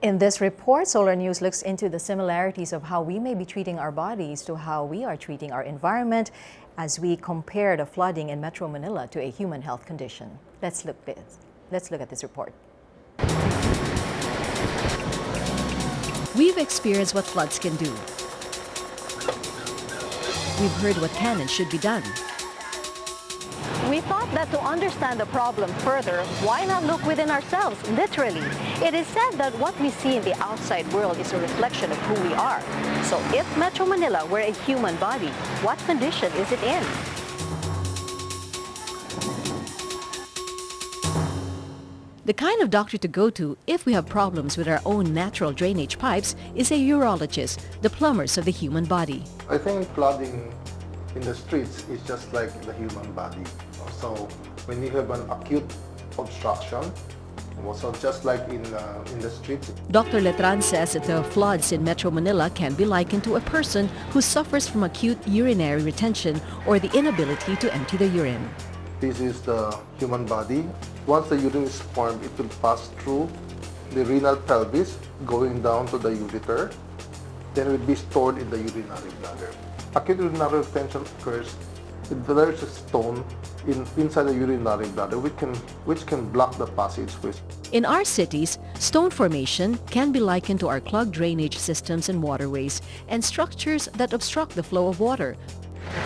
In this report, Solar News looks into the similarities of how we may be treating our bodies to how we are treating our environment as we compare the flooding in Metro Manila to a human health condition. Let's look at this report. We've experienced what floods can do. We've heard what can and should be done. We thought that to understand the problem further, why not look within ourselves, literally? It is said that what we see in the outside world is a reflection of who we are. So if Metro Manila were a human body, what condition is it in? The kind of doctor to go to if we have problems with our own natural drainage pipes is a urologist, the plumbers of the human body. I think flooding in the streets is just like the human body. So when you have an acute obstruction, so just like in the streets. Dr. Letran says that the floods in Metro Manila can be likened to a person who suffers from acute urinary retention or the inability to empty the urine. This is the human body. Once the urine is formed, it will pass through the renal pelvis, going down to the ureter. Then it will be stored in the urinary bladder. Acute urinary retention occurs if there is a stone inside the urinary bladder which can block the passageways. In our cities, stone formation can be likened to our clogged drainage systems and waterways and structures that obstruct the flow of water.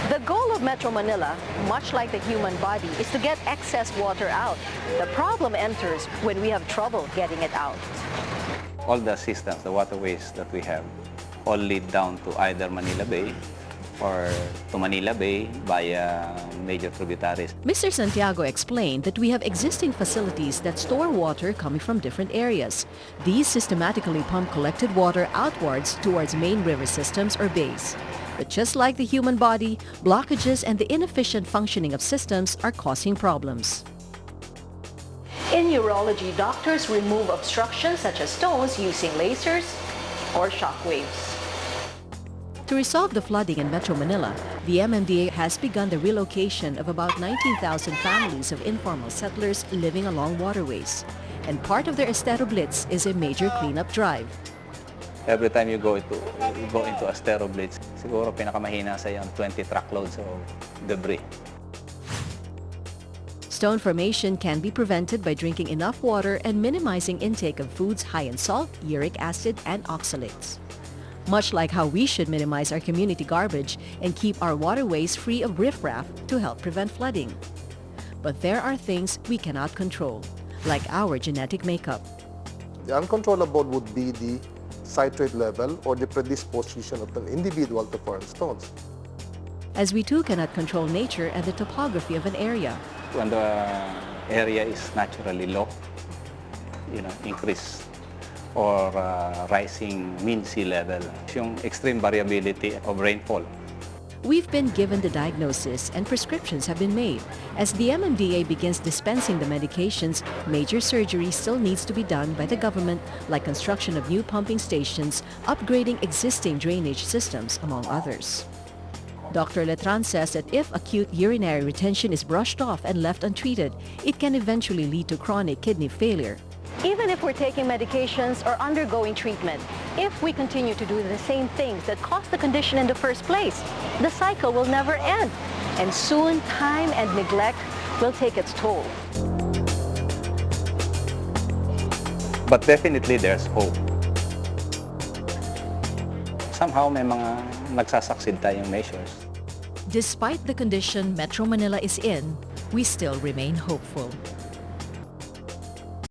The goal of Metro Manila, much like the human body, is to get excess water out. The problem enters when we have trouble getting it out. All the systems, the waterways that we have, all lead down to either Manila Bay or to Manila Bay via major tributaries. Mr. Santiago explained that we have existing facilities that store water coming from different areas. These systematically pump collected water outwards towards main river systems or bays. But just like the human body, blockages and the inefficient functioning of systems are causing problems. In urology, doctors remove obstructions such as stones using lasers or shock waves. To resolve the flooding in Metro Manila, the MMDA has begun the relocation of about 19,000 families of informal settlers living along waterways. And part of their Estero Blitz is a major cleanup drive. Every time you go into Estero Blitz, siguro pinakamahina sa yung 20 truckloads of debris. Stone formation can be prevented by drinking enough water and minimizing intake of foods high in salt, uric acid, and oxalates. Much like how we should minimize our community garbage and keep our waterways free of riffraff to help prevent flooding. But there are things we cannot control, like our genetic makeup. The uncontrollable would be the citrate level or the predisposition of an individual to form stones. As we too cannot control nature and the topography of an area. When the area is naturally low, increase or rising mean sea level, yung extreme variability of rainfall. We've been given the diagnosis and prescriptions have been made. As the MMDA begins dispensing the medications, major surgery still needs to be done by the government, like construction of new pumping stations, upgrading existing drainage systems, among others. Dr. Letran says that if acute urinary retention is brushed off and left untreated, it can eventually lead to chronic kidney failure. Even if we're taking medications or undergoing treatment, if we continue to do the same things that caused the condition in the first place, the cycle will never end. And soon, time and neglect will take its toll. But definitely there's hope. Somehow may mga nagsasucceed tayong measures. Despite the condition Metro Manila is in, we still remain hopeful.